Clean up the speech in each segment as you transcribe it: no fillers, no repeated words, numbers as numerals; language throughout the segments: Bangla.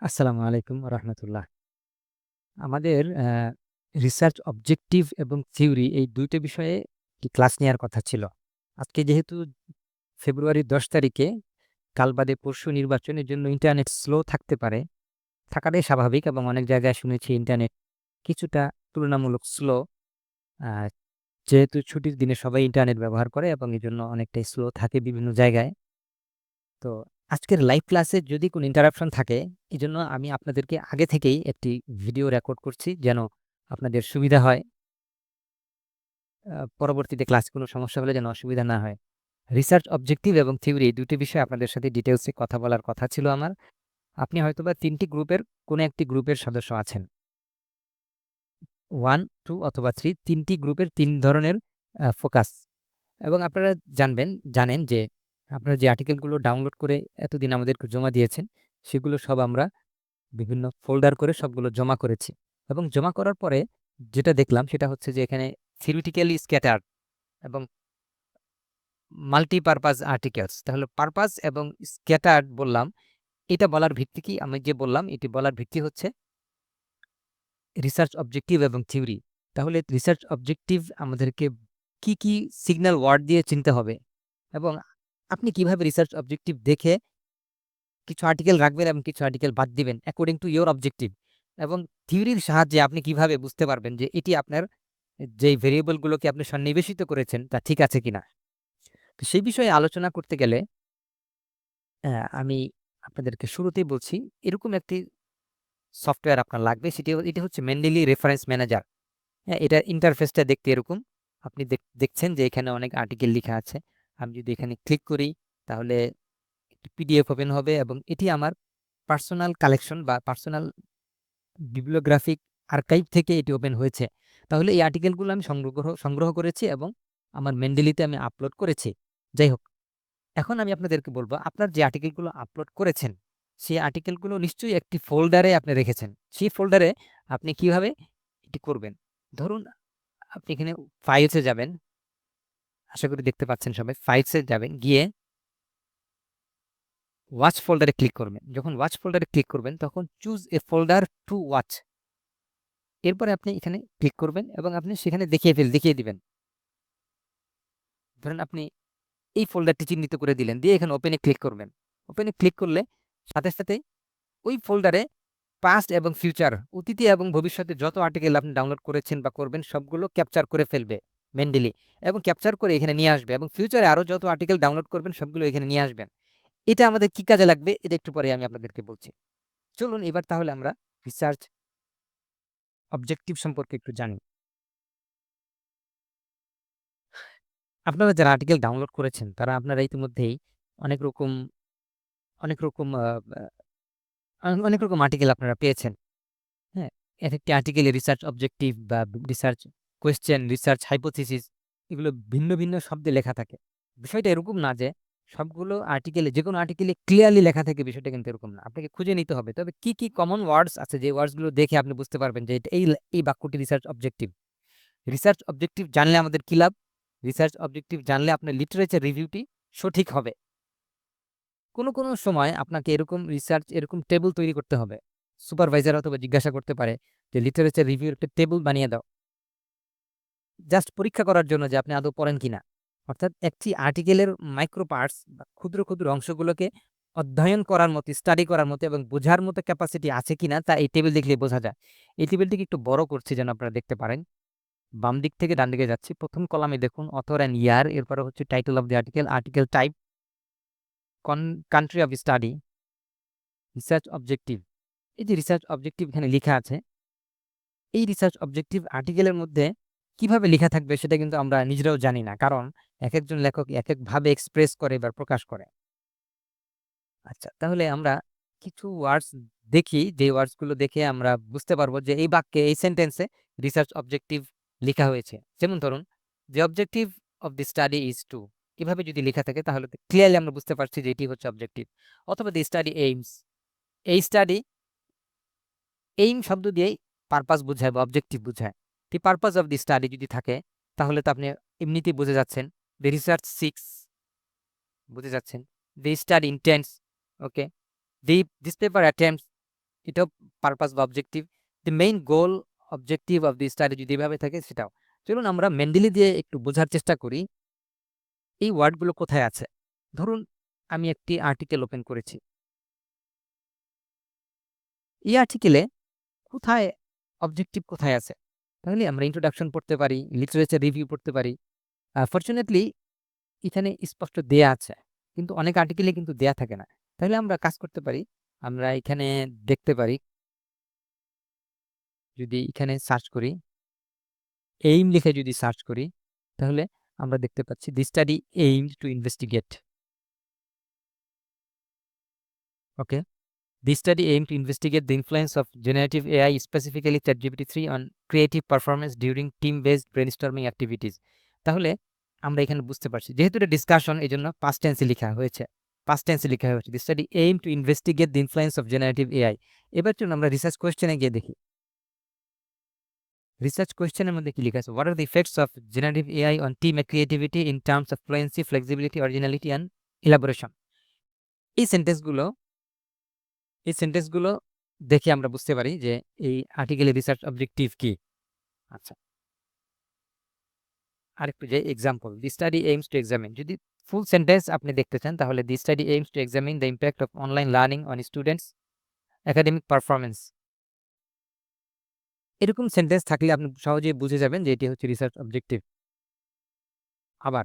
আসসালামু আলাইকুম রহমতুল্লাহ। আমাদের রিসার্চ অবজেক্টিভ এবং থিওরি এই ২ টা বিষয়ে একটি ক্লাস নেয়ার কথা ছিল। আজকে যেহেতু ফেব্রুয়ারির ১০ তারিখে, কাল বাদে পরশু নির্বাচনের জন্য ইন্টারনেট স্লো থাকতে পারে। থাকাটাই স্বাভাবিক এবং অনেক জায়গায় শুনেছি ইন্টারনেট কিছুটা তুলনামূলক স্লো। আ যেহেতু ছুটির দিনে সবাই ইন্টারনেট ব্যবহার করে এবং এজন্য অনেকটাই স্লো থাকে বিভিন্ন জায়গায়। তো আজকের লাইভ ক্লাসে যদি কোনো ইন্টারাপশন থাকে, এজন্য আমি আপনাদেরকে আগে থেকেই একটি ভিডিও রেকর্ড করছি যেন আপনাদের সুবিধা হয়। পরবর্তীতে ক্লাসে কোনো সমস্যা হলে যেন অসুবিধা না হয়। রিসার্চ অবজেক্টিভ এবং থিওরি এই ২ টি বিষয়ে আপনাদের সাথে ডিটেইলসে কথা বলার কথা ছিল আমার। আপনি হয়তোবা ৩ টি গ্রুপের কোনো একটি গ্রুপের সদস্য আছেন। 1, 2 অথবা 3 ৩ টি গ্রুপের ৩ ধরনের ফোকাস এবং আপনারা জানেন যে আপনারা যে আর্টিকেলগুলো ডাউনলোড করে এতদিন আমাদেরকে জমা দিয়েছেন, সেগুলো সব আমরা বিভিন্ন ফোল্ডার করে সবগুলো জমা করেছি এবং জমা করার পরে যেটা দেখলাম সেটা হচ্ছে যে এখানে থিওরিটিক্যালি স্ক্যাটার্ড এবং মাল্টিপারপাস আর্টিকেলস। তাহলে পারপাস এবং স্ক্যাটার্ড বললাম, এটা বলার ভিত্তি কি? আমি যে বললাম এটি বলার ভিত্তি হচ্ছে রিসার্চ অবজেক্টিভ এবং থিওরি। তাহলে রিসার্চ অবজেক্টিভ আমাদেরকে কি, কি সিগন্যাল ওয়ার্ড দিয়ে চিনতে হবে এবং আপনি কিভাবে রিসার্চ অবজেক্টিভ দেখে কিছু আর্টিকেল রাখবেন এবং কিছু আর্টিকেল বাদ দিবেন অ্যাকর্ডিং টু ইওর অবজেক্টিভ এবং থিওরির সাহায্যে আপনি কিভাবে বুঝতে পারবেন যে এটি আপনার যেই ভেরিয়েবলগুলোকে আপনি সন্নিবেশিত করেছেন তা ঠিক আছে কিনা। তো সেই বিষয়ে আলোচনা করতে গেলে আমি আপনাদেরকে শুরুতেই বলছি, এরকম একটি সফটওয়্যার আপনার লাগবে। এটি হচ্ছে মেন্ডেলি রেফারেন্স ম্যানেজার। হ্যাঁ, এটার ইন্টারফেসটা দেখতে এরকম। আপনি দেখছেন যে এখানে অনেক আর্টিকেল লিখা আছে। আমি যদি এখানে ক্লিক করি তাহলে পিডিএফ ওপেন হবে এবং এটি আমার পার্সোনাল কালেকশন বা পার্সোনাল বিবলিওগ্রাফিক আর্কাইভ থেকে এটি ওপেন হয়েছে। তাহলে এই আর্টিকেলগুলো আমি সংগ্রহ করেছি এবং আমার মেন্ডেলিতে আমি আপলোড করেছি। যাই হোক, এখন আমি আপনাদেরকে বলব আপনার যে আর্টিকেলগুলো আপলোড করেছেন, সেই আর্টিকেলগুলো নিশ্চয়ই একটি ফোল্ডারে আপনি রেখেছেন। সেই ফোল্ডারে আপনি কিভাবে এটি করবেন? ধরুন আপনি এখানে ফাইলসে যাবেন। আশা করি দেখতে পাচ্ছেন সবাই। ফাইলসে যাবেন, গিয়ে ওয়াচ ফোল্ডারে ক্লিক করবেন। যখন ওয়াচ ফোল্ডারে ক্লিক করবেন তখন choose a folder to watch. এরপরে আপনি এখানে ক্লিক করবেন এবং আপনি সেখানে দেখিয়ে দিবেন। ধরেন আপনি এই ফোল্ডারটি চিহ্নিত করে দিলেন, দিয়ে এখানে ওপেনে ক্লিক করবেন। ওপেনে ক্লিক করলে সাথে ওই ফোল্ডারে পাস্ট এবং ফিউচার, অতীতে এবং ভবিষ্যতে যত আর্টিকেল আপনি ডাউনলোড করেছেন বা করবেন সবগুলো ক্যাপচার করে ফেলবে মেন্ডেলি এবং ক্যাপচার করে এখানে নিয়ে আসবে এবং ফিউচারে আরও যত আর্টিকেল ডাউনলোড করবেন সবগুলো এখানে নিয়ে আসবেন। এটা আমাদের কি কাজে লাগবে এটা একটু পরে আমি আপনাদেরকে বলছি। চলুন এবার তাহলে আমরা রিসার্চ অবজেক্টিভ সম্পর্কে একটু জানি। আপনারা যারা আর্টিকেল ডাউনলোড করেছেন তারা আপনারা ইতিমধ্যেই অনেক রকম অনেক রকম অনেক রকম আর্টিকেল আপনারা পেয়েছেন। হ্যাঁ? একেকটি আর্টিকেলে রিসার্চ অবজেক্টিভ বা রিসার্চ কোয়েশ্চেন, রিসার্চ হাইপোথিসিস এগুলো ভিন্ন, ভিন্ন শব্দে লেখা থাকে। বিষয়টা এরকম না যে সবগুলো আর্টিকেলে যেকোনো আর্টিকেলে ক্লিয়ারলি লেখা থাকে, বিষয়টা কিন্তু এরকম না। আপনাকে খুঁজে নিতে হবে। তবে কি, কি কমন ওয়ার্ডস আছে যে ওয়ার্ডস গুলো দেখে আপনি বুঝতে পারবেন যে এই বাক্যটি রিসার্চ অবজেক্টিভ। রিসার্চ অবজেক্টিভ জানলে আমাদের কি লাভ? রিসার্চ অবজেক্টিভ জানলে আপনার লিটারেচার রিভিউটি সঠিক হবে। কোনো সময় আপনাকে এরকম টেবল তৈরি করতে হবে। সুপারভাইজার অথবা জিজ্ঞাসা করতে পারে যে লিটারেচার রিভিউর একটা টেবল বানিয়ে দাও। জাস্ট পরীক্ষা করার জন্য যে আপনি আদৌ পড়েন কিনা। অর্থাৎ একটি আর্টিকেলের মাইক্রো পার্টস বা ক্ষুদ্র, ক্ষুদ্র অংশগুলোকে অধ্যয়ন করার মতো, স্টাডি করার মতো এবং বোঝার মতো ক্যাপাসিটি আছে কিনা তা এই টেবিল দেখলেই বোঝা যায়। এই টেবিলটিকে একটু বড় করছি যেন আপনারা দেখতে পারেন। বাম দিক থেকে ডান দিকে যাচ্ছি। ১ম কলামে দেখুন অথর অ্যান্ড ইয়ার, এরপরে হচ্ছে title of the article, article type, country of study, research objective. এই যে রিসার্চ অবজেক্টিভ এখানে লিখা আছে, এই রিসার্চ অবজেক্টিভ আর্টিকেলের মধ্যে কিভাবে লিখা থাকবে সেটা কিন্তু আমরা নিজেরাও জানি না। কারণ একেকজন লেখক একেকভাবে এক্সপ্রেস করে বা প্রকাশ করে। আচ্ছা, তাহলে আমরা কিছু ওয়ার্ডস দেখি, যে ওয়ার্ডস গুলো দেখে আমরা বুঝতে পারবো যে এই বাক্যে, এই সেন্টেন্সে রিসার্চ অবজেক্টিভ লিখা হয়েছে। যেমন ধরুন, "The objective of the study is to" এভাবে যদি লেখা থাকে তাহলে ক্লিয়ারলি আমরা বুঝতে পারছি যে এটি হচ্ছে অবজেক্টিভ। অথবা "The study aims", এই স্টাডি এইম শব্দ দিয়েই পারপাস বোঝায় বা অবজেক্টিভ বোঝায়। The purpose of the study যদি থাকে তাহলে তো আপনি এমনিতেই বুঝে যাচ্ছেন। দি রিসার্চ সিক্স, বুঝে যাচ্ছেন। দি study intense, okay. The this paper attempts, এটাও পারপাস বা objective, the main goal, objective of the study যদি এভাবে থাকে সেটাও। চলুন আমরা মেন্ডেলি দিয়ে একটু বোঝার চেষ্টা করি এই ওয়ার্ডগুলো কোথায় আছে। ধরুন আমি একটি আর্টিকেল ওপেন করেছি, এই আর্টিকেলে কোথায় অবজেক্টিভ কোথায় আছে? তাহলে আমরা ইন্ট্রোডাকশন পড়তে পারি, লিটারেচার রিভিউ পড়তে পারি। ফরচুনেটলি এখানে স্পষ্ট দেয়া আছে, কিন্তু অনেক আর্টিকেলে কিন্তু দেয়া থাকে না। তাহলে আমরা কাজ করতে পারি, আমরা এখানে দেখতে পারি, যদি এখানে সার্চ করি, এইম লিখে যদি সার্চ করি, তাহলে আমরা দেখতে পাচ্ছি দি study aimed to investigate. Okay, the study aimed to investigate the influence of generative AI, specifically ChatGPT-3, on creative performance during team-based brainstorming activities. তাহলে আমরা এখানে বুঝতে পারছি যেহেতু এটা ডিসকাশন, এই জন্য পাস্ট টেন্সে লেখা হয়েছে। পাস্ট টেন্সে লেখা হয়েছে দি study aim to investigate the influence of generative AI. এবার চলুন আমরা রিসার্চ কোয়েশ্চেনে গিয়ে দেখি। রিসার্চ কোয়েশ্চেনের মধ্যে কি লেখা আছে? What are the effects of generative AI on team creativity in terms of fluency, flexibility, originality and elaboration. এই সেন্টেন্সগুলো দেখে আমরা বুঝতে পারি যে এই আর্টিকেলের রিসার্চ অবজেক্টিভ কি। আচ্ছা, আরেকটু যে example, the study aims to examine, যদি ফুল সেন্টেন্স আপনি দেখতে চান তাহলে দি study aims to examine the impact of online learning on students academic performance. এরকম সেন্টেন্স থাকলে আপনি সহজেই বুঝে যাবেন যে এটি হচ্ছে রিসার্চ অবজেক্টিভ। আবার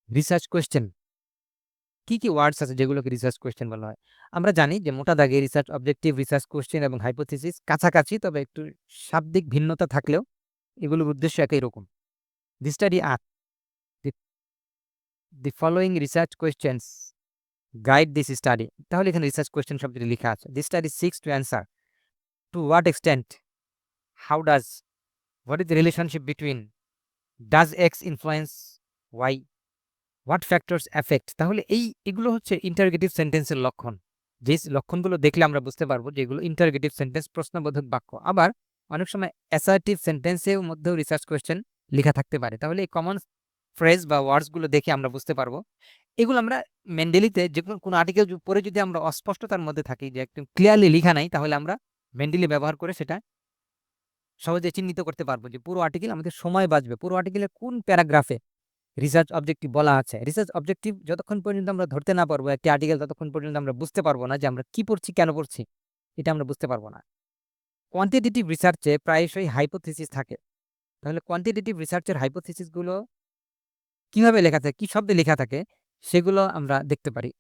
রিসার্চ কোয়েশ্চেন, কি কি ওয়ার্ডস আছে যেগুলোকে রিসার্চ কোয়েশ্চেন বলা হয়? আমরা জানি যে মোটা দাগে রিসার্চ অবজেক্টিভ, রিসার্চ কোয়েশ্চেন এবং হাইপোথিসিস কাছাকাছি, তবে একটু শাব্দিক ভিন্নতা থাকলেও এগুলোর উদ্দেশ্য একই রকম। The study the following research questions guide this study. তাহলে এখানে রিসার্চ কোয়েশ্চেন শব্দটি লেখা আছে। The study seeks to answer to what extent, how does, what is the relationship between, does X influence Y, what factors affect. তাহলে এগুলো হচ্ছে ইন্টারগেটিভ সেন্টেন্সের লক্ষণ। যে লক্ষণগুলো দেখলে আমরা বুঝতে পারবো যে এগুলো ইন্টারগেটিভ সেন্টেন্স, প্রশ্নবোধক বাক্য। আবার অনেক সময় অ্যাসার্টিভ সেন্টেন্সের মধ্যেও রিসার্চ কোয়েশ্চেন লেখা থাকতে পারে। তাহলে এই কমন ফ্রেজ বা ওয়ার্ডসগুলো দেখে আমরা বুঝতে পারবো। এগুলো আমরা মেন্ডেলিতে যে কোনো আর্টিকেল পড়ে যদি আমরা অস্পষ্টতার মধ্যে থাকি, যে একদম ক্লিয়ারলি লেখা নাই, তাহলে আমরা মেন্ডেলি ব্যবহার করে সেটা সহজে চিহ্নিত করতে পারবো যে পুরো আর্টিকেল আমাদের সময় বাঁচবে, পুরো আর্টিকেলের কোন প্যারাগ্রাফে রিসার্চ অবজেক্টিভ বলা আছে। রিসার্চ অবজেক্টিভ যতক্ষণ পর্যন্ত আমরা ধরতে না পারবো একটি আর্টিকেল, ততক্ষণ পর্যন্ত আমরা বুঝতে পারবো না যে আমরা কি পড়ছি, কেন পড়ছি, এটা আমরা বুঝতে পারবো না। কোয়ান্টিটেটিভ রিসার্চে প্রায়শই হাইপোথিসিস থাকে। তাহলে কোয়ান্টিটেটিভ রিসার্চের হাইপোথিসিসগুলো কিভাবে লেখা থাকে, কি শব্দে লেখা থাকে, সেগুলো আমরা দেখতে পারি।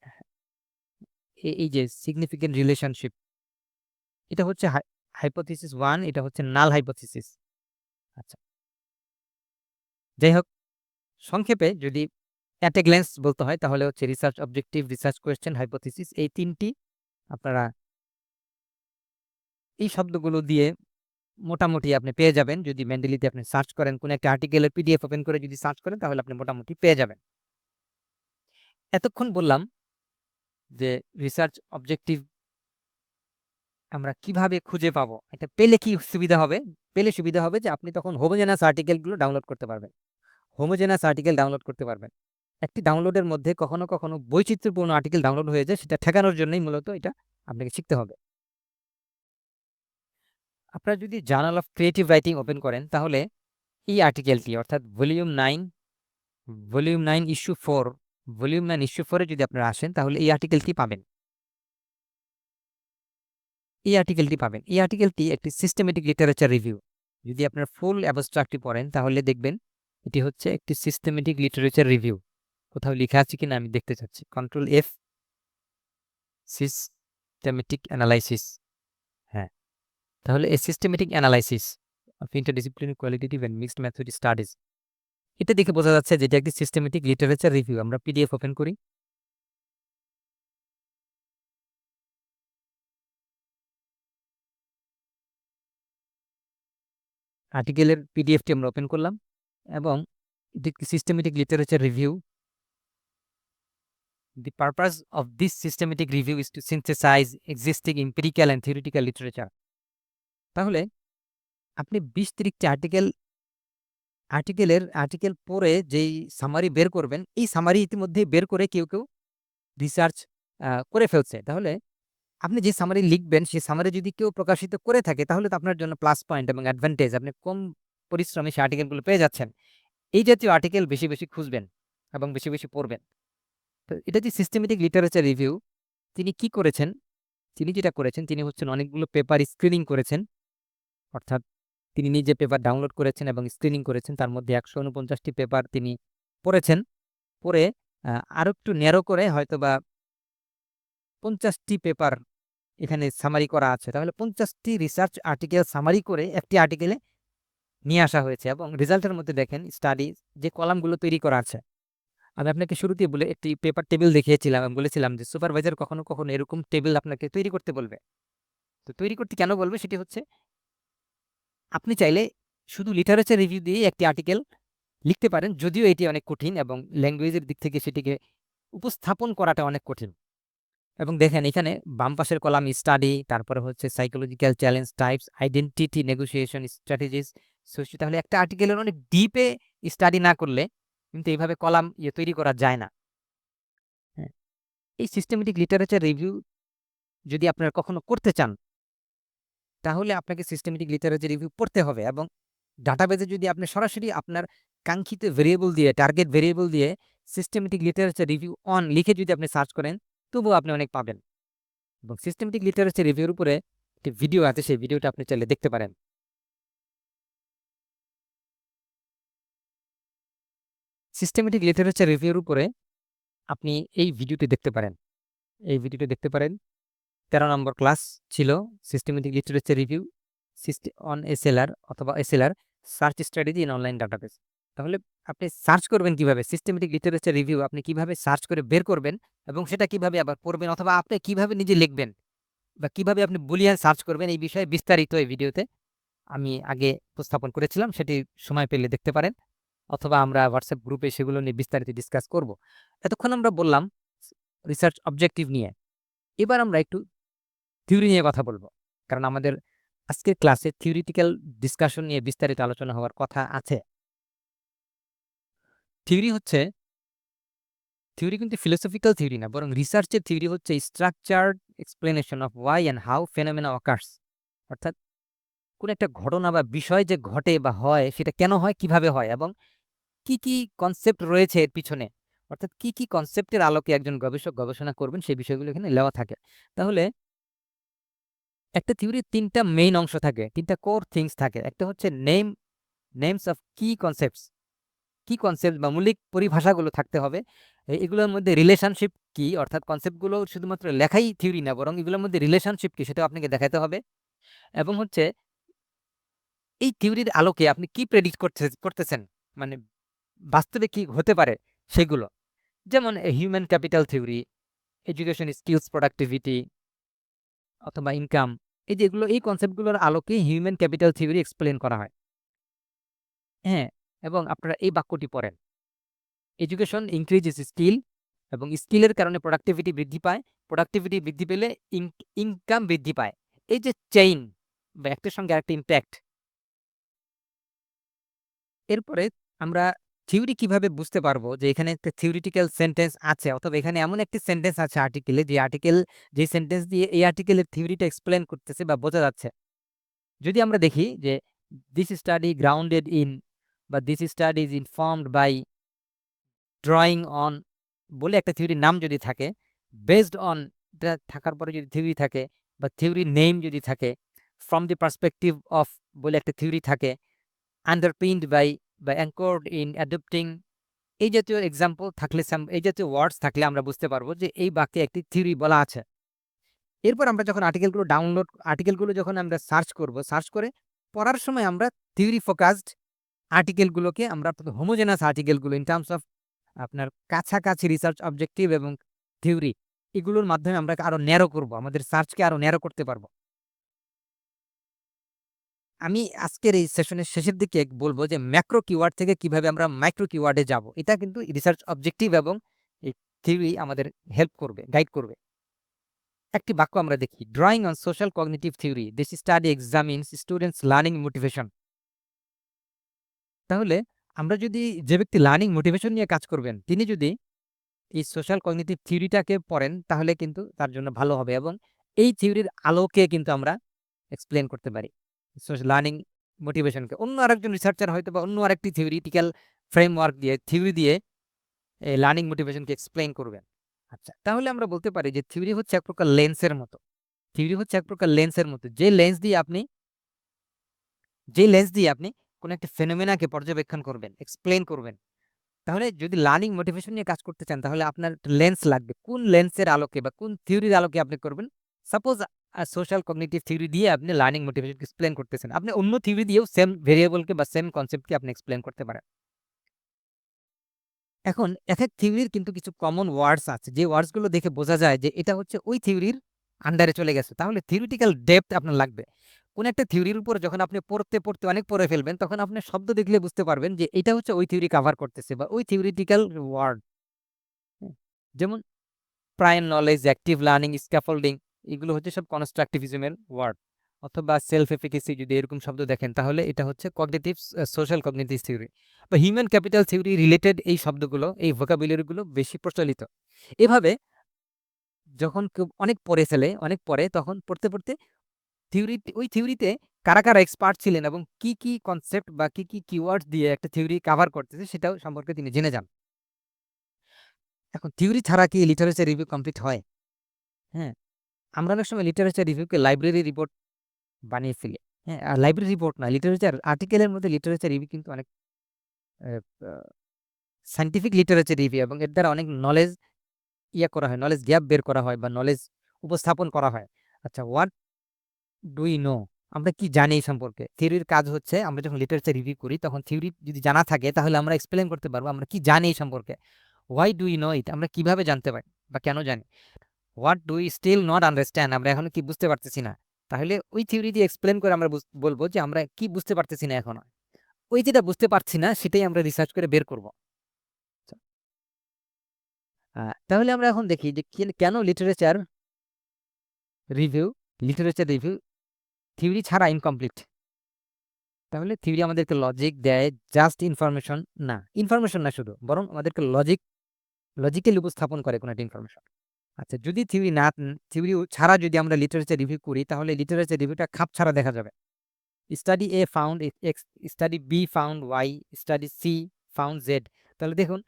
এই যে সিগনিফিকেন্ট রিলেশনশিপ, এটা হচ্ছে হাইপোথিসিস 1, এটা হচ্ছে নাল হাইপোথিসিস। আচ্ছা, যাই হোক, সংক্ষেপে যদি অ্যাট এ গ্ল্যান্স বলতে হয় তাহলে হচ্ছে research objective, research question, hypothesis, এই তিনটি আপনারা এই শব্দগুলো দিয়ে মোটামুটি আপনি পেয়ে যাবেন। যদি মেন্ডেলিতে আপনি সার্চ করেন, কোন একটা আর্টিকেলের পিডিএফ ওপেন করে যদি সার্চ করেন, তাহলে আপনি মোটামুটি পেয়ে যাবেন। এতক্ষণ বললাম যে রিসার্চ অবজেক্টিভ আমরা কিভাবে খুঁজে পাবো, এটা পেলে কি সুবিধা হবে? পেলে সুবিধা হবে যে আপনি তখন হোমোজেনাস আর্টিকেলগুলো ডাউনলোড করতে পারবেন। হোমোজেনাস আর্টিকেল ডাউনলোড করতে পারবেন। একটি ডাউনলোডের মধ্যে কখনো কখনো বৈচিত্র্যপূর্ণ আর্টিকেল ডাউনলোড হয়ে যায়, সেটা ঠেকানোর জন্যই মূলত এটা আপনাকে শিখতে হবে। আপনারা যদি journal of creative writing open করেন, তাহলে এই আর্টিকেলটি অর্থাৎ ভলিউম 9 ইস্যু 4, ভলিউম 9 ইস্যু 4-এ যদি আপনারা আসেন, তাহলে এই আর্টিকেলটি পাবেন। এই আর্টিকেলটি একটি সিস্টেমেটিক লিটারেচার রিভিউ। যদি আপনারা ফুল অ্যাবস্ট্রাক্টটি পড়েন, তাহলে দেখবেন এটি হচ্ছে একটি সিস্টেমেটিক লিটারেচার রিভিউ। কোথাও লেখা আছে কিনা আমি দেখতে চাচ্ছি। Control F, systematic analysis. হ্যাঁ, তাহলে এই systematic analysis of interdisciplinary qualitative and mixed method studies, এটা দেখে বোঝা যাচ্ছে যে এটা একটি সিস্টেমেটিক লিটারেচার রিভিউ। আমরা পিডিএফ ওপেন করি। আর্টিকেলের পিডিএফটি আমরা ওপেন করলাম এবং এটি একটি systematic literature review. The purpose of this systematic review is to synthesize existing empirical and theoretical literature. তাহলে আপনি 20-30টি আর্টিকেল পড়ে যেই সামারি বের করবেন, এই সামারি ইতিমধ্যেই বের করে কেউ রিসার্চ করে ফেলছে। তাহলে আপনি যে সামারি লিখবেন সেই সামারি যদি কেউ প্রকাশিত করে থাকে তাহলে তো আপনার জন্য প্লাস পয়েন্ট এবং অ্যাডভান্টেজ, আপনি কম পরিশ্রমে সেই আর্টিকেলগুলো পেয়ে যাচ্ছেন। এই জাতীয় আর্টিকেল বেশি, বেশি খুঁজবেন এবং বেশি, বেশি পড়বেন। তো এটা যে সিস্টেমেটিক লিটারেচার রিভিউ, তিনি কি করেছেন? তিনি যেটা করেছেন তিনি হচ্ছেন অনেকগুলো পেপার স্ক্রিনিং করেছেন। অর্থাৎ তিনি নিজে পেপার ডাউনলোড করেছেন এবং স্ক্রিনিং করেছেন। তার মধ্যে ১৪৯ টি পেপার তিনি পড়েছেন। পড়ে আরো একটু ন্যারো করে হয়তোবা ৫০ টি পেপার এখানে সামারি করা আছে। তাহলে ৫০ টি রিসার্চ আর্টিকেল সামারি করে একটি আর্টিকেলে নিয়ে আসা হয়েছে এবং রেজাল্টের মধ্যে দেখেন স্টাডি যে কলামগুলো তৈরি করা আছে। আমি আপনাকে শুরুতেই বলে একটি পেপার টেবিল দেখিয়েছিলাম এবং বলেছিলাম যে সুপারভাইজার কখনো, কখনো এরকম টেবিল আপনাকে তৈরি করতে বলবে। তো তৈরি করতে কেন বলবে? সেটি হচ্ছে আপনি চাইলে শুধু লিটারেচার রিভিউ দিয়েই একটি আর্টিকেল লিখতে পারেন, যদিও এটি অনেক কঠিন এবং ল্যাঙ্গুয়েজের দিক থেকে সেটিকে উপস্থাপন করাটা অনেক কঠিন। এবং দেখেন এখানে বাম পাশের কলাম স্টাডি, তারপরে হচ্ছে psychological challenge types, identity negotiation strategies, তাহলে একটা আর্টিকেলের অনেক ডিপে স্টাডি না করলে কিন্তু এইভাবে কলাম তৈরি করা যায় না। হ্যাঁ, এই সিস্টেমেটিক লিটারেচার রিভিউ যদি আপনারা কখনো করতে চান তাহলে আপনাকে সিস্টেমেটিক লিটারেচার রিভিউ পড়তে হবে এবং ডাটাবেজে যদি আপনি সরাসরি আপনার কাঙ্ক্ষিত ভেরিয়েবল দিয়ে, টার্গেট ভেরিয়েবল দিয়ে সিস্টেমেটিক লিটারেচার রিভিউ অন লিখে যদি আপনি সার্চ করেন তবুও আপনি অনেক পাবেন। এবং সিস্টেমেটিক লিটারেচার রিভিউর উপরে একটি ভিডিও আছে, সেই ভিডিওটা আপনি চাইলে দেখতে পারেন। সিস্টেমেটিক লিটারেচার রিভিউর উপরে আপনি এই ভিডিওটি দেখতে পারেন। এই ভিডিওটি দেখতে পারেন। ১৩ নম্বর ক্লাস ছিল systematic literature review on SLR অথবা SLR search strategy in online database. তাহলে আপনি সার্চ করবেন কিভাবে? সিস্টেমেটিক লিটারেচার রিভিউ আপনি কিভাবে সার্চ করে বের করবেন এবং সেটা কিভাবে আবার পড়বেন অথবা আপনি কিভাবে নিজে লিখবেন বা কিভাবে আপনি বুলিয়ান সার্চ করবেন, এই বিষয়ে বিস্তারিত এই ভিডিওতে আমি আগে উপস্থাপন করেছিলাম। সেটি সময় পেলে দেখতে পারেন অথবা আমরা হোয়াটসঅ্যাপ গ্রুপে সেগুলো নিয়ে বিস্তারিত ডিসকাস করব। এতক্ষণ আমরা বললাম রিসার্চ অবজেক্টিভ নিয়ে। এবার আমরা একটু থিওরি নিয়ে কথা বলব। কারণ আমাদের আজকের ক্লাসে থিওরিটিক্যাল ডিসকাশন নিয়ে বিস্তারিত আলোচনা হওয়ার কথা আছে। থিওরি হচ্ছে, থিওরি কিন্তু ফিলোসফিক্যাল থিওরি না, বরং রিসার্চের থিওরি হচ্ছে structured explanation of why and how phenomena occurs. অর্থাৎ কোন একটা ঘটনা বা বিষয় যে ঘটে বা হয় সেটা কেন হয়, কিভাবে হয় এবং কি, কি কনসেপ্ট রয়েছে এর পিছনে। অর্থাৎ কি, কি কনসেপ্টের আলোকে একজন গবেষক গবেষণা করবেন সেই বিষয়গুলো এখানে লেওয়া থাকে। তাহলে একটা থিওরির ৩ টা মেইন অংশ থাকে, ৩ টা কোর থিংস থাকে। একটা হচ্ছে নেমস অফ কি কনসেপ্টস, কি কনসেপ্ট বা মৌলিক পরিভাষাগুলো থাকতে হবে। এগুলোর মধ্যে রিলেশনশিপ কি, অর্থাৎ কনসেপ্টগুলো শুধুমাত্র লেখাই থিওরি না, বরং এগুলোর মধ্যে রিলেশনশিপ কি সেটাও আপনাকে দেখাতে হবে। এবং হচ্ছে এই থিওরির আলোকে আপনি কি প্রেডিক্ট করতেছেন, মানে বাস্তবে কি হতে পারে সেগুলো। যেমন human capital theory, education skills productivity অথবা ইনকাম, এই যে এগুলো, এই কনসেপ্টগুলোর আলোকে হিউম্যান ক্যাপিটাল থিওরি এক্সপ্লেন করা হয়। হ্যাঁ, এবং আপনারা এই বাক্যটি পড়েন, এডুকেশন ইনক্রিজেস স্কিল এবং স্কিলের কারণে প্রোডাক্টিভিটি বৃদ্ধি পায়, প্রোডাক্টিভিটি বৃদ্ধি পেলে ইনকাম বৃদ্ধি পায়। এই যে চেইন বা একটার সঙ্গে আরেকটা ইম্প্যাক্ট। এরপরে আমরা থিওরি কিভাবে বুঝতে পারবো যে এখানে একটা থিওরিটিক্যাল সেন্টেন্স আছে অথবা এখানে এমন একটি সেন্টেন্স আছে আর্টিকেলে, যে আর্টিকেল, যে সেন্টেন্স দিয়ে এই আর্টিকেলের থিওরিটা এক্সপ্লেন করতেছে বা বোঝা যাচ্ছে। যদি আমরা দেখি যে দিস স্টাডি গ্রাউন্ডেড ইন বা this study is informed by drawing on বলে একটা থিওরির নাম যদি থাকে, বেসড অন এটা থাকার পরে যদি থিওরি থাকে বা থিওরির নেম যদি থাকে, ফ্রম দি পার্সপেক্টিভ অফ বলে একটা থিওরি থাকে, আন্ডারপিনড বাই বা অ্যাঙ্কর্ড ইন অ্যাডপ্টিং, এই জাতীয় এক্সাম্পল থাকলে, এই জাতীয় ওয়ার্ডস থাকলে আমরা বুঝতে পারবো যে এই বাক্যে একটি থিওরি বলা আছে। এরপর আমরা যখন আর্টিকেলগুলো যখন আমরা সার্চ করব, সার্চ করে পড়ার সময় আমরা থিওরি ফোকাসড আর্টিকেলগুলোকে আমরা হোমোজেনাস আর্টিকেলগুলো ইন টার্মস অফ আপনার কাছাকাছি রিসার্চ অবজেক্টিভ এবং থিওরি, এগুলোর মাধ্যমে আমরা আরো ন্যারো করব, আমাদের সার্চকে আরো ন্যারো করতে পারবো। আমি আজকের এই সেশনের শেষের দিকে বলবো যে ম্যাক্রো কিওয়ার্ড থেকে কিভাবে আমরা মাইক্রো কিওয়ার্ডে যাব। এটা কিন্তু রিসার্চ অবজেক্টিভ এবং এই থিওরি আমাদের হেল্প করবে, গাইড করবে। একটি বাক্য আমরা দেখি, drawing on social cognitive theory this study examines students learning motivation. তাহলে আমরা যদি, যে ব্যক্তি লার্নিং মোটিভেশন নিয়ে কাজ করবেন তিনি যদি এই সোশ্যাল কগনিটিভ থিওরিটাকে পড়েন তাহলে কিন্তু তার জন্য ভালো হবে। এবং এই থিওরির আলোকে কিন্তু আমরা এক্সপ্লেন করতে পারি লার্নিং মোটিভেশনকে। অন্য আরেকজন রিসার্চার হয়তো বা অন্য আরেকটি থিওরিটিক্যাল ফ্রেমওয়ার্ক দিয়ে থিওরি দিয়ে এই লার্নিং মোটিভেশনকে এক্সপ্লেন করবেন। আচ্ছা, তাহলে আমরা বলতে পারি যে থিওরি হচ্ছে এক প্রকার লেন্সের মতো। থিওরি হচ্ছে এক প্রকার লেন্সের মতো, যে লেন্স দিয়ে আপনি কোনো একটা ফেনোমেনাকে পর্যবেক্ষণ করবেন, এক্সপ্লেন করবেন। তাহলে যদি লার্নিং মোটিভেশন নিয়ে কাজ করতে চান তাহলে আপনার লেন্স লাগবে। কোন লেন্সের আলোকে বা কোন থিওরির আলোকে আপনি করবেন? সাপোজ সোশ্যাল কগনিটিভ থিওরি দিয়ে আপনি লার্নিং মোটিভেশনকে এক্সপ্লেন করতেছেন। আপনি অন্য থিওরি দিয়েও সেম ভেরিয়েবলকে বা সেম কনসেপ্টকে আপনি এক্সপ্লেন করতে পারেন। এখন একেক থিওরির কিন্তু কিছু কমন ওয়ার্ডস আছে, যে ওয়ার্ডসগুলো দেখে বোঝা যায় যে এটা হচ্ছে ওই থিওরির আন্ডারে চলে গেছে। তাহলে থিওরিটিক্যাল ডেপথ আপনার লাগবে। কোন একটা থিওরির উপর যখন আপনি পড়তে অনেক পড়ে ফেলবেন, তখন আপনি শব্দ দেখলে বুঝতে পারবেন যে এটা হচ্ছে ওই থিওরি কাভার করতেছে বা ওই থিওরিটিক্যাল ওয়ার্ড। যেমন prior knowledge, active learning, scaffolding, এগুলো হচ্ছে সব কনস্ট্রাকটিভিজমের ওয়ার্ড। অথবা সেলফ এফিকেসি যদি এরকম শব্দ দেখেন তাহলে এটা হচ্ছে কগনিটিভ সোশ্যাল কগনিটিভ থিওরি বা হিউম্যান ক্যাপিটাল থিওরি রিলেটেড। এই শব্দগুলো, এই ভোকাবুলারিগুলো বেশি প্রচলিত। এভাবে যখন কেউ অনেক পড়ে ফেলে, অনেক পড়ে, তখন পড়তে ওই থিওরিতে কারা কারা এক্সপার্ট ছিলেন এবং কি কি কনসেপ্ট বা কি কি কিওয়ার্ড দিয়ে একটা থিওরি কাভার করতেছে সেটাও সম্পর্কে তিনি জেনে যান। এখন থিওরি ছাড়া কি লিটারেচার রিভিউ কমপ্লিট হয়? হ্যাঁ, আমরা অনেক সময় লিটারেচার রিভিউকে লাইব্রেরি রিপোর্ট বানিয়ে ফেলি। হ্যাঁ, আর লাইব্রেরি রিপোর্ট না, লিটারেচার আর্টিকেলের মধ্যে লিটারেচার রিভিউ কিন্তু অনেক সায়েন্টিফিক লিটারেচার রিভিউ, এবং এর দ্বারা অনেক নলেজ করা হয়, নলেজ গ্যাপ বের করা হয় বা নলেজ উপস্থাপন করা হয়। আচ্ছা, হোয়াট ডু ইউ নো? আমরা কি জানি এই সম্পর্কে? থিওরির কাজ হচ্ছে আমরা যখন লিটারেচার রিভিউ করি তখন থিওরি যদি জানা থাকে তাহলে আমরা এক্সপ্লেন করতে পারবো আমরা কি জানি এই সম্পর্কে। Why do you know it? আমরা কিভাবে জানতে পারি বা কেন জানি? What do you still not understand? আমরা এখনো কি বুঝতে পারতেছি না। তাহলে ওই থিওরি দিয়ে এক্সপ্লেন করে আমরা বলবো যে আমরা কি বুঝতে পারতেছি না এখনো। ওই যেটা বুঝতে পারছি না সেটাই আমরা রিসার্চ করে বের করব। তাহলে আমরা এখন দেখি যে কেন লিটারেচার রিভিউ থিওরি ছাড়া ইনকমপ্লিট। তাহলে থিওরি আমাদেরকে লজিক দেয়, জাস্ট ইনফরমেশন না শুধু, বরং আমাদেরকে লজিক্যালি উপস্থাপন করে কোনো একটা ইনফরমেশন। আচ্ছা, যদি থিওরি ছাড়া যদি আমরা লিটারেচার রিভিউ করি তাহলে লিটারেচার রিভিউটা খাপ ছাড়া দেখা যাবে। Study A found X, study B found Y, study C found Z. তাহলে দেখুন,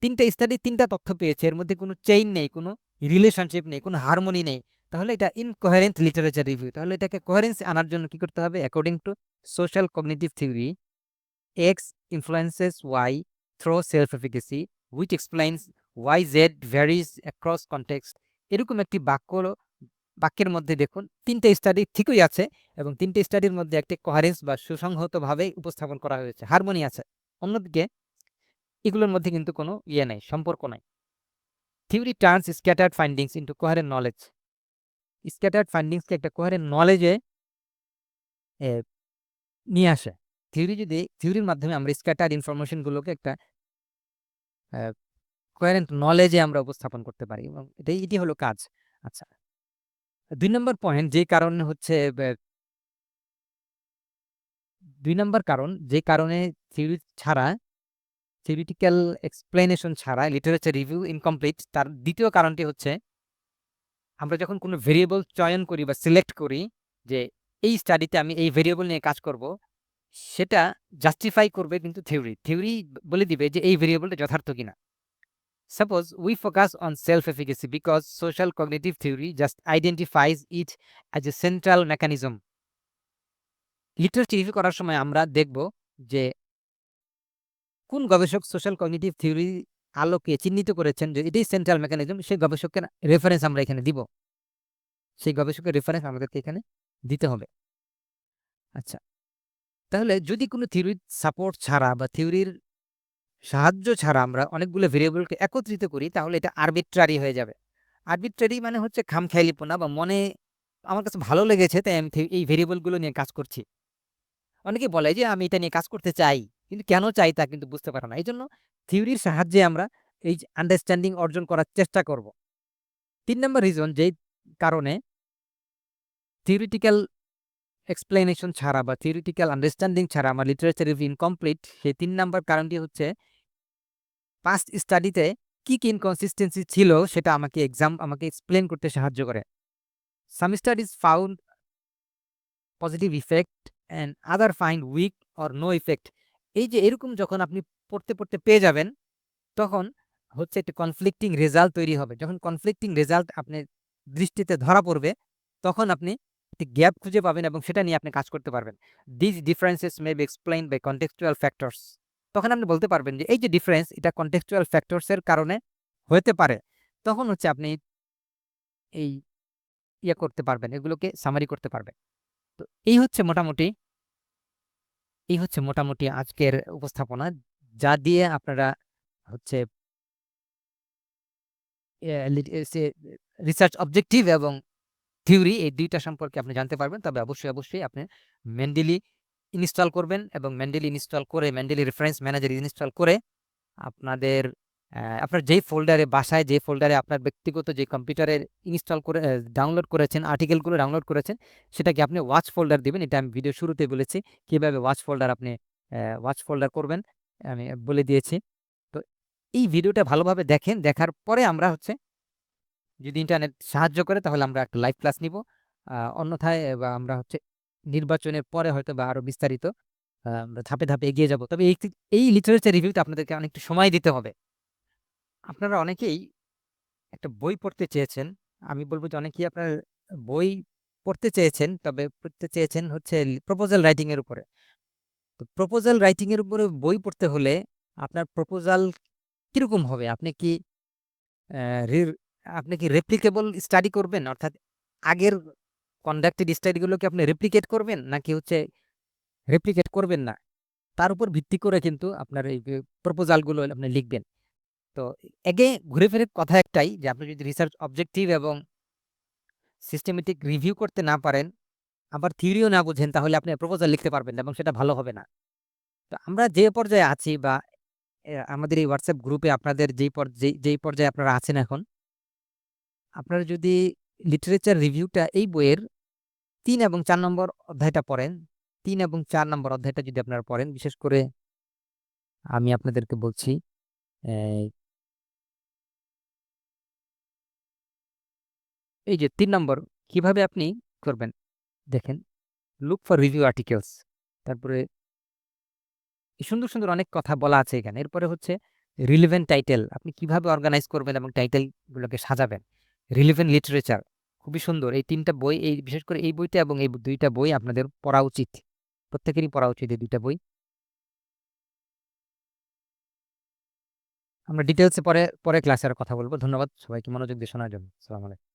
তিনটা স্টাডি তিনটা তথ্য পেয়েছে, এর মধ্যে কোনো চেইন নেই, কোনো রিলেশনশিপ নেই, কোনো হারমোনি নেই। তাহলে এটা ইনকোহেরেন্ট লিটারেচার রিভিউ। তাহলে এটাকে কোহেরেন্স আনার জন্য কি করতে হবে? According to social cognitive theory, X influences Y through self efficacy, which explains why Z varies across context. এরকম একটি বাক্যের মধ্যে দেখুন তিনটে স্টাডি ঠিকই আছে এবং তিনটে স্টাডির মধ্যে একটি কোহারেন্স বা সুসংহতভাবে উপস্থাপন করা হয়েছে, হারমোনি আছে। অন্যদিকে এগুলোর মধ্যে কিন্তু কোনো নেই, সম্পর্ক নাই। Theory turns scattered findings into coherent knowledge. Scattered ফাইন্ডিংসকে একটা কোহারেন্ট নলেজে নিয়ে আসে। থিওরির মাধ্যমে আমরা স্ক্যাটার্ড ইনফরমেশনগুলোকে একটা কোহারেন্ট নলেজে আমরা উপস্থাপন করতে পারি এবং এটি হলো কাজ। আচ্ছা, ২ নম্বর পয়েন্ট, যে কারণে হচ্ছে ২ নম্বর কারণ যে কারণে থিওরিটিক্যাল এক্সপ্লেনেশন ছাড়া লিটারেচার রিভিউ ইনকমপ্লিট, তার দ্বিতীয় কারণটি হচ্ছে আমরা যখন কোনো ভেরিয়েবল চয়ন করি বা সিলেক্ট করি যে এই স্টাডিতে আমি এই ভেরিয়েবল নিয়ে কাজ করব, সেটা জাস্টিফাই করবে কিন্তু থিওরি বলে দিবে যে এই ভেরিয়েবলটা যথার্থ কিনা। Suppose we focus on self efficacy because social cognitive theory just identifies it as a central mechanism. Literature review করার সময় আমরা দেখব যে কোন গবেষক সোশ্যাল কগনিটিভ থিওরি আলোকে চিহ্নিত করেছেন যে এটাই সেন্ট্রাল মেকানিজম, সেই গবেষকের রেফারেন্স আমরা এখানে দিব। সেই গবেষকের রেফারেন্স আমাদেরকে এখানে দিতে হবে। আচ্ছা, তাহলে যদি কোনো থিওরির সাপোর্ট ছাড়া বা থিওরির সাহায্য ছাড়া আমরা অনেকগুলো ভেরিয়েবলকে একত্রিত করি তাহলে এটা আরবিট্রারি হয়ে যাবে। আরবিট্রারি মানে হচ্ছে খামখেয়ালিপনা বা মনে আমার কাছে ভালো লেগেছে তাই আমি এই ভেরিয়েবলগুলো নিয়ে কাজ করছি। অনেকে বলে যে আমি এটা নিয়ে কাজ করতে চাই, কিন্তু কেন চাই তা কিন্তু বুঝতে পারে না। এইজন্য থিওরির সাহায্যে আমরা এই আন্ডারস্ট্যান্ডিং অর্জন করার চেষ্টা করব। ৩ নম্বর রিজন, যেই কারণে থিওরিটিক্যাল এক্সপ্লেনেশন ছাড়া বা থিওরিটিক্যাল আন্ডারস্ট্যান্ডিং ছাড়া আমার লিটারেচার রিভিউ ইনকমপ্লিট, সেই ৩ নম্বর কারণটি হচ্ছে পাস্ট স্টাডিতে কি ইনকনসিস্টেন্সি ছিল সেটা আমাকে এক্সপ্লেন করতে সাহায্য করে। Some studies found positive effect and other find weak or no effect. এই যে এরকম যখন আপনি পড়তে পড়তে পেয়ে যাবেন, তখন হচ্ছে একটা কনফ্লিক্টিং রেজাল্ট তৈরি হবে। যখন কনফ্লিক্টিং রেজাল্ট আপনার দৃষ্টিতে ধরা পড়বে, তখন আপনি একটি গ্যাপ খুঁজে পাবেন এবং সেটা নিয়ে আপনি কাজ করতে পারবেন। This differences may be explained by contextual factors. তখন আপনি বলতে পারবেন যে এই যে ডিফারেন্স, এটা কনটেক্সচুয়াল ফ্যাক্টরস এর কারণে হতে পারে। তখন হচ্ছে আপনি এই করতে পারবেন, এগুলোকে সামারি করতে পারবেন। তো এই হচ্ছে মোটামুটি আজকের উপস্থাপনা, যা দিয়ে আপনারা হচ্ছে রিসার্চ অবজেক্টিভ এবং থিওরি এই ২ টা সম্পর্কে আপনি জানতে পারবেন। তবে অবশ্যই আপনি মেন্ডেলি ইনস্টল করবেন এবং মেন্ডেলি ইনস্টল করে মেন্ডেলি রেফারেন্স ম্যানেজার ইনস্টল করে আপনাদের আপনার যেই ফোল্ডারে, বাসায় যে ফোল্ডারে আপনার ব্যক্তিগত যে কম্পিউটারে ইনস্টল করে ডাউনলোড করেছেন, আর্টিকেলগুলো ডাউনলোড করেছেন, সেটাকে আপনি ওয়াচ ফোল্ডার দিবেন। এটা আমি ভিডিও শুরুতেই বলেছি কিভাবে ওয়াচ ফোল্ডার করবেন, আমি বলে দিয়েছি। তো এই ভিডিওটা ভালোভাবে দেখেন, দেখার পরে আমরা হচ্ছে যদি ইন্টারনেট সাহায্য করে তাহলে আমরা একটা লাইভ ক্লাস নিব। অন্যথায় বা আমরা হচ্ছে নির্বাচনের পরে হয়তো বা আরো বিস্তারিত আমরা ধাপে এগিয়ে যাব। তবে এই লিটারেচার রিভিউতে আপনাদেরকে অনেকটু সময় দিতে হবে। আপনারা অনেকেই একটা বই পড়তে চেয়েছেন। আমি বলব যে অনেকেই আপনার বই পড়তে চেয়েছেন, তবে পড়তে চেয়েছেন হচ্ছে প্রপোজাল রাইটিং এর উপরে। তো প্রপোজাল রাইটিং এর উপরে বই পড়তে হলে আপনার প্রপোজাল কিরকম হবে? অ্যা রির আপনি কি রেপ্লিকেবল স্টাডি করবেন? অর্থাৎ আগের কন্ডাক্টেড স্টাডিগুলোকে আপনি রেপ্লিকেট করবেন নাকি হচ্ছে রেপ্লিকেট করবেন না? তার উপর ভিত্তি করে কিন্তু আপনার এই প্রপোজালগুলো আপনি লিখবেন। তো ঘুরে ফিরে কথা একটাই যে আপনি যদি রিসার্চ অবজেক্টিভ এবং সিস্টেমেটিক রিভিউ করতে না পারেন, আবার থিওরিও না বুঝেন, তাহলে আপনি প্রপোজাল লিখতে পারবেন না এবং সেটা ভালো হবে না। তো আমরা যে পর্যায়ে আছি বা আমাদের এই WhatsApp গ্রুপে আপনাদের যেই পর্যায়ে আপনারা আছেন এখন, আপনারা যদি লিটারেচার রিভিউটা এই বইয়ের ৩ এবং ৪ নম্বর অধ্যায়টা পড়েন, ৩ এবং ৪ নম্বর অধ্যায়টা যদি আপনারা পড়েন, বিশেষ করে আমি আপনাদেরকে বলছি, অ্যা এই যে ৩ নম্বর কিভাবে আপনি করবেন? দেখেন, লুক ফর রিভিউ আর্টিকেলস। তারপরে সুন্দর অনেক কথা বলা আছে এখানে। এরপরে হচ্ছে রিলেভেন্ট টাইটেল। আপনি কিভাবে অর্গানাইজ করবেন এবং টাইটেল গুলোকে সাজাবেন। রিলেভেন্ট লিটারেচার, খুবই সুন্দর। এই ৩ টা বই, বিশেষ করে এই বইটা এবং এই ২ টা বই আপনাদের পড়া উচিত। প্রত্যেকেরই পড়া উচিত এই ২ টা বই। আমরা ডিটেইলস এ পরে ক্লাসে আরো কথা বলব। ধন্যবাদ সবাইকে মনোযোগ দিয়ে শোনার জন্য। আসসালামু আলাইকুম।